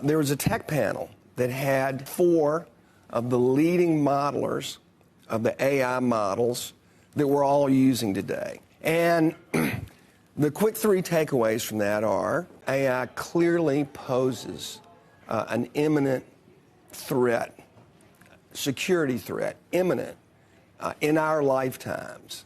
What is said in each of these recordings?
there was a tech panel that had 4 of the leading modelers of the AI models that we're all using today. And the quick 3 takeaways from that are AI clearly poses an imminent threat, security threat, imminent in our lifetimes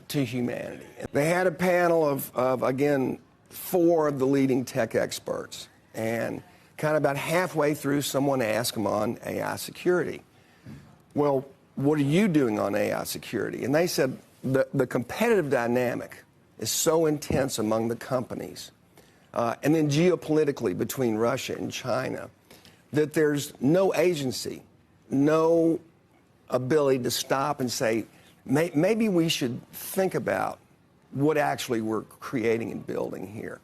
to humanity. They had a panel of, again, 4 of the leading tech experts, and kind of about halfway through, someone asked them on AI security, well, what are you doing on AI security? And they said the competitive dynamic is so intense among the companies, and then geopolitically between Russia and China, that there's no agency, no ability to stop and say, maybe we should think about what actually we're creating and building here.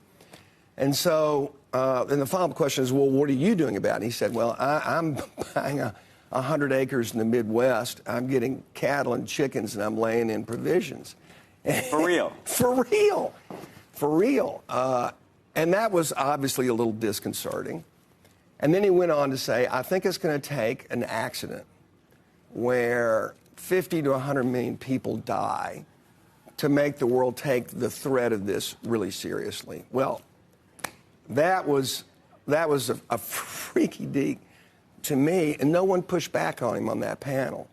And so, then the follow-up question is, well, what are you doing about it? And he said, well, I'm buying 100 acres in the Midwest. I'm getting cattle and chickens, and I'm laying in provisions. For real? For real. For real. And that was obviously a little disconcerting. And then he went on to say, I think it's going to take an accident where 50 to 100 million people die to make the world take the threat of this really seriously. Well, that was a freaky deek to me, and no one pushed back on him on that panel.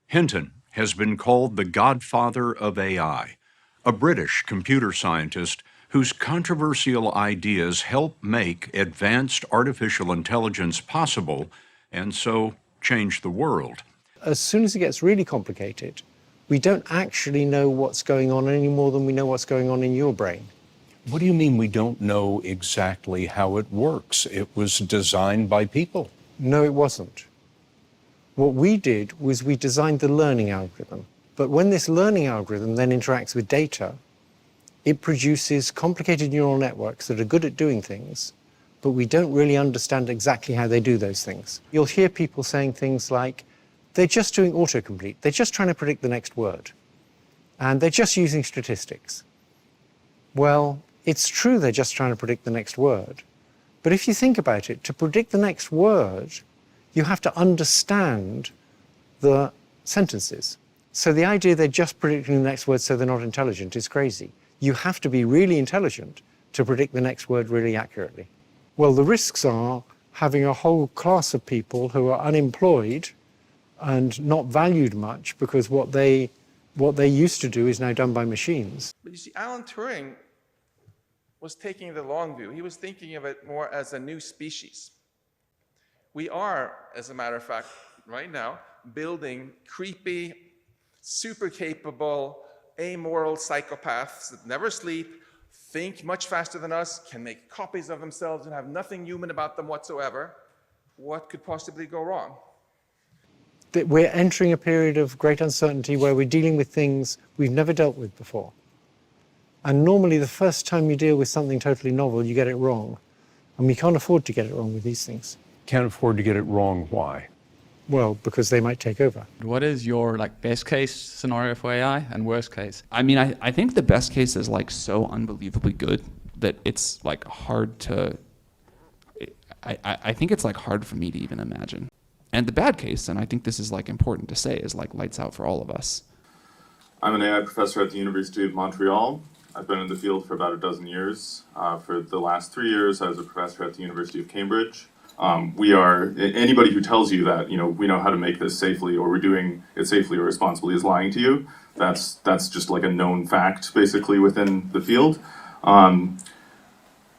Hinton has been called the godfather of AI, a British computer scientist whose controversial ideas help make advanced artificial intelligence possible and so change the world. As soon as it gets really complicated, we don't actually know what's going on any more than we know what's going on in your brain. What do you mean we don't know exactly how it works? It was designed by people. No, it wasn't. What we did was we designed the learning algorithm. But when this learning algorithm then interacts with data, it produces complicated neural networks that are good at doing things, but we don't really understand exactly how they do those things. You'll hear people saying things like, they're just doing autocomplete. They're just trying to predict the next word. And they're just using statistics. Well, it's true they're just trying to predict the next word. But if you think about it, to predict the next word, you have to understand the sentences. So the idea they're just predicting the next word so they're not intelligent is crazy. You have to be really intelligent to predict the next word really accurately. Well, the risks are having a whole class of people who are unemployed and not valued much because what they used to do is now done by machines. But you see, Alan Turing was taking the long view. He was thinking of it more as a new species. We are, as a matter of fact, right now, building creepy, super capable, amoral psychopaths that never sleep, think much faster than us, can make copies of themselves and have nothing human about them whatsoever. What could possibly go wrong? That we're entering a period of great uncertainty where we're dealing with things we've never dealt with before. And normally the first time you deal with something totally novel, you get it wrong. And we can't afford to get it wrong with these things. Can't afford to get it wrong. Why? Well, because they might take over. What is your best case scenario for AI and worst case? I mean, I think the best case is so unbelievably good that it's hard to, I think it's hard for me to even imagine. And the bad case, and I think this is important to say, is lights out for all of us. I'm an AI professor at the University of Montreal. I've been in the field for about a dozen years. For the last 3 years, I was a professor at the University of Cambridge. Anybody who tells you that, we know how to make this safely or we're doing it safely or responsibly is lying to you. That's just a known fact, basically, within the field.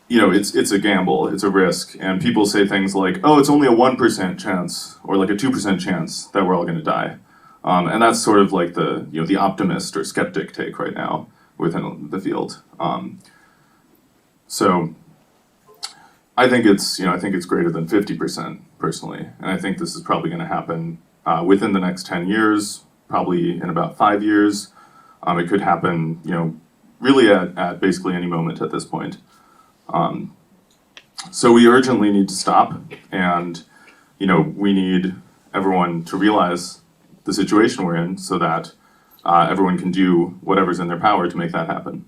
It's a gamble, it's a risk, and people say things like, oh, it's only a 1% chance or a 2% chance that we're all going to die. And that's sort of the optimist or skeptic take right now within the field. So I think it's greater than 50% personally, and I think this is probably going to happen within the next 10 years, probably in about 5 years. It could happen, really at basically any moment at this point. So we urgently need to stop, and we need everyone to realize the situation we're in so that everyone can do whatever's in their power to make that happen.